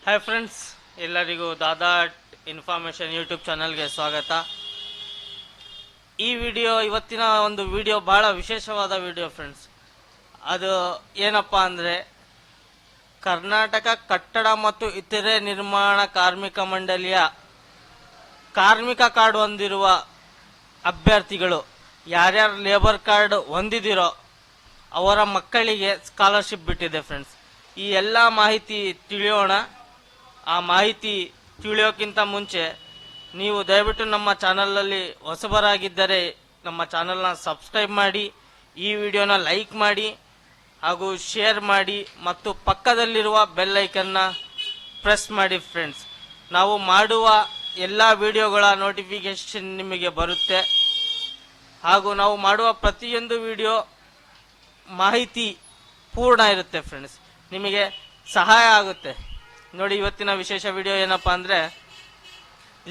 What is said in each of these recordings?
Hi friends, ಎಲ್ಲರಿಗೂ ದಾದಾ information YouTube ಚಾನಲ್ಗೆ ಸ್ವಾಗತ. ಈ ಇವತ್ತಿನ ಒಂದು ವಿಡಿಯೋ ಬಹಳ ವಿಶೇಷವಾದ ವಿಡಿಯೋ ಫ್ರೆಂಡ್ಸ್. ಅದು ಏನಪ್ಪ ಅಂದರೆ, ಕರ್ನಾಟಕ ಕಟ್ಟಡ ಮತ್ತು ಇತರೆ ನಿರ್ಮಾಣ ಕಾರ್ಮಿಕ ಮಂಡಳಿಯ ಕಾರ್ಮಿಕ ಕಾರ್ಡ್ ಹೊಂದಿರುವ ಅಭ್ಯರ್ಥಿಗಳು ಯಾರ್ಯಾರು ಲೇಬರ್ ಕಾರ್ಡ್ ಹೊಂದಿದಿರೋ ಅವರ ಮಕ್ಕಳಿಗೆ ಸ್ಕಾಲರ್ಶಿಪ್ ಬಿಟ್ಟಿದೆ ಫ್ರೆಂಡ್ಸ್. ಈ ಎಲ್ಲ ಮಾಹಿತಿ ತಿಳಿಯೋಣ. ಆ ಮಾಹಿತಿ ತಿಳಿಯೋಕ್ಕಿಂತ ಮುಂಚೆ ನೀವು ದಯವಿಟ್ಟು ನಮ್ಮ ಚಾನಲಲ್ಲಿ ಹೊಸಬರಾಗಿದ್ದರೆ ನಮ್ಮ ಚಾನಲ್ನ ಸಬ್ಸ್ಕ್ರೈಬ್ ಮಾಡಿ, ಈ ವಿಡಿಯೋನ ಲೈಕ್ ಮಾಡಿ ಹಾಗೂ ಶೇರ್ ಮಾಡಿ ಮತ್ತು ಪಕ್ಕದಲ್ಲಿರುವ ಬೆಲ್ ಐಕನ್ನ ಪ್ರೆಸ್ ಮಾಡಿ ಫ್ರೆಂಡ್ಸ್. ನಾವು ಮಾಡುವ ಎಲ್ಲ ವಿಡಿಯೋಗಳ ನೋಟಿಫಿಕೇಶನ್ ನಿಮಗೆ ಬರುತ್ತೆ ಹಾಗೂ ನಾವು ಮಾಡುವ ಪ್ರತಿಯೊಂದು ವಿಡಿಯೋ ಮಾಹಿತಿ ಪೂರ್ಣ ಇರುತ್ತೆ ಫ್ರೆಂಡ್ಸ್, ನಿಮಗೆ ಸಹಾಯ ಆಗುತ್ತೆ. ನೋಡಿ, ಇವತ್ತಿನ ವಿಶೇಷ ವಿಡಿಯೋ ಏನಪ್ಪ ಅಂದರೆ,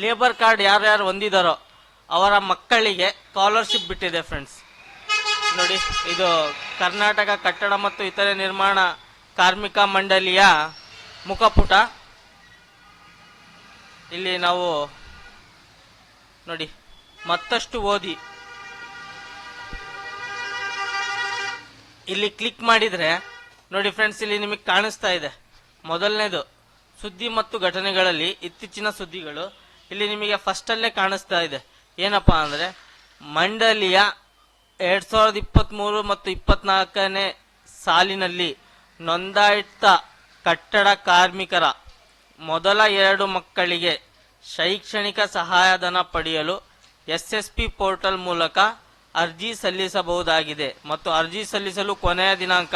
ಲೇಬರ್ ಕಾರ್ಡ್ ಯಾರ್ಯಾರು ಹೊಂದಿದಾರೋ ಅವರ ಮಕ್ಕಳಿಗೆ ಸ್ಕಾಲರ್ಶಿಪ್ ಬಿಟ್ಟಿದೆ ಫ್ರೆಂಡ್ಸ್. ನೋಡಿ, ಇದು ಕರ್ನಾಟಕ ಕಟ್ಟಡ ಮತ್ತು ಇತರೆ ನಿರ್ಮಾಣ ಕಾರ್ಮಿಕ ಮಂಡಳಿಯ ಮುಖಪುಟ. ಇಲ್ಲಿ ನಾವು ನೋಡಿ, ಮತ್ತಷ್ಟು ಓದಿ ಇಲ್ಲಿ ಕ್ಲಿಕ್ ಮಾಡಿದರೆ ನೋಡಿ ಫ್ರೆಂಡ್ಸ್, ಇಲ್ಲಿ ನಿಮಗೆ ಕಾಣಿಸ್ತಾ ಇದೆ. ಮೊದಲನೇದು ಸುದ್ದಿ ಮತ್ತು ಘಟನೆಗಳಲ್ಲಿ ಇತ್ತೀಚಿನ ಸುದ್ದಿಗಳು. ಇಲ್ಲಿ ನಿಮಗೆ ಫಸ್ಟ್ ಅಲ್ಲೇ ಕಾಣಿಸ್ತಾ ಇದೆ. ಏನಪ್ಪಾ ಅಂದ್ರೆ, ಮಂಡಳಿಯ 2023 ಮತ್ತು 24ನೇ ಸಾಲಿನಲ್ಲಿ ನೋಂದಾಯಿತ ಕಟ್ಟಡ ಕಾರ್ಮಿಕರ ಮೊದಲ 2 ಮಕ್ಕಳಿಗೆ ಶೈಕ್ಷಣಿಕ ಸಹಾಯಧನ ಪಡೆಯಲು SSP ಪೋರ್ಟಲ್ ಮೂಲಕ ಅರ್ಜಿ ಸಲ್ಲಿಸಬಹುದಾಗಿದೆ ಮತ್ತು ಅರ್ಜಿ ಸಲ್ಲಿಸಲು ಕೊನೆಯ ದಿನಾಂಕ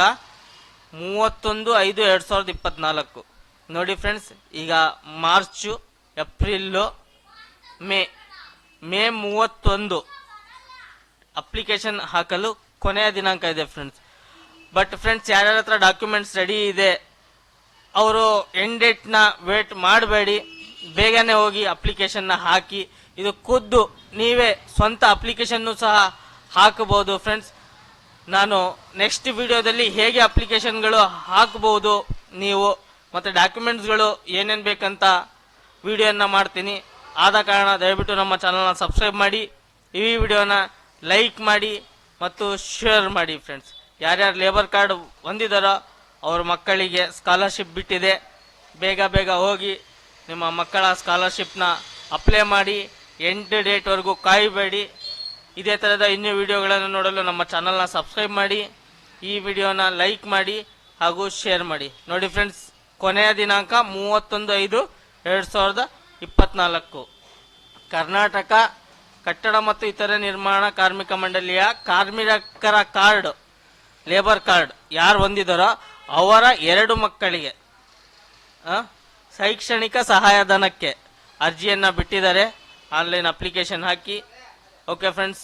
31/5/2024. ನೋಡಿ ಫ್ರೆಂಡ್ಸ್, ಈಗ ಮಾರ್ಚು, ಏಪ್ರಿಲ್ಲು, ಮೇ 31 ಅಪ್ಲಿಕೇಶನ್ ಹಾಕಲು ಕೊನೆಯ ದಿನಾಂಕ ಇದೆ ಫ್ರೆಂಡ್ಸ್. ಬಟ್ ಫ್ರೆಂಡ್ಸ್, ಯಾರ್ಯಾರ ಹತ್ರ ಡಾಕ್ಯುಮೆಂಟ್ಸ್ ರೆಡಿ ಇದೆ ಅವರು ಎಂಡ್ ಡೇಟ್ನ ವೇಟ್ ಮಾಡಬೇಡಿ, ಬೇಗನೆ ಹೋಗಿ ಅಪ್ಲಿಕೇಶನ್ನ ಹಾಕಿ. ಇದು ಖುದ್ದು ನೀವೇ ಸ್ವಂತ ಅಪ್ಲಿಕೇಶನ್ನು ಸಹ ಹಾಕಬಹುದು ಫ್ರೆಂಡ್ಸ್. ನಾನು ನೆಕ್ಸ್ಟ್ ವಿಡಿಯೋದಲ್ಲಿ ಹೇಗೆ ಅಪ್ಲಿಕೇಶನ್ಗಳು ಹಾಕಬಹುದು ನೀವು ಮತ್ತು ಡಾಕ್ಯುಮೆಂಟ್ಸ್ಗಳು ಏನೇನು ಬೇಕಂತ ವಿಡಿಯೋನ ಮಾಡ್ತೀನಿ. ಆದ ಕಾರಣ ದಯವಿಟ್ಟು ನಮ್ಮ ಚಾನಲ್ನ ಸಬ್ಸ್ಕ್ರೈಬ್ ಮಾಡಿ, ಈ ವಿಡಿಯೋನ ಲೈಕ್ ಮಾಡಿ ಮತ್ತು ಶೇರ್ ಮಾಡಿ ಫ್ರೆಂಡ್ಸ್. ಯಾರ್ಯಾರು ಲೇಬರ್ ಕಾರ್ಡ್ ಹೊಂದಿದಾರೋ ಅವ್ರ ಮಕ್ಕಳಿಗೆ ಸ್ಕಾಲರ್ಶಿಪ್ ಬಿಟ್ಟಿದೆ. ಬೇಗ ಬೇಗ ಹೋಗಿ ನಿಮ್ಮ ಮಕ್ಕಳ ಸ್ಕಾಲರ್ಶಿಪ್ನ ಅಪ್ಲೈ ಮಾಡಿ. ಎಂಡ್ ಡೇಟ್ವರೆಗೂ ಕಾಯಬೇಡಿ. ಇದೇ ಥರದ ಇನ್ನೂ ವಿಡಿಯೋಗಳನ್ನು ನೋಡಲು ನಮ್ಮ ಚಾನಲ್ನ ಸಬ್ಸ್ಕ್ರೈಬ್ ಮಾಡಿ, ಈ ವಿಡಿಯೋನ ಲೈಕ್ ಮಾಡಿ ಹಾಗೂ ಶೇರ್ ಮಾಡಿ. ನೋಡಿ ಫ್ರೆಂಡ್ಸ್, ಕೊನೆಯ ದಿನಾಂಕ 31/5/2024. ಕರ್ನಾಟಕ ಕಟ್ಟಡ ಮತ್ತು ಇತರೆ ನಿರ್ಮಾಣ ಕಾರ್ಮಿಕ ಮಂಡಳಿಯ ಕಾರ್ಮಿಕರ ಕಾರ್ಡ್ ಲೇಬರ್ ಕಾರ್ಡ್ ಯಾರು ಹೊಂದಿದಾರೋ ಅವರ 2 ಮಕ್ಕಳಿಗೆ ಶೈಕ್ಷಣಿಕ ಸಹಾಯಧನಕ್ಕೆ ಅರ್ಜಿಯನ್ನು ಬಿಟ್ಟಿದ್ದಾರೆ. ಆನ್ಲೈನ್ ಅಪ್ಲಿಕೇಶನ್ ಹಾಕಿ. Okay friends.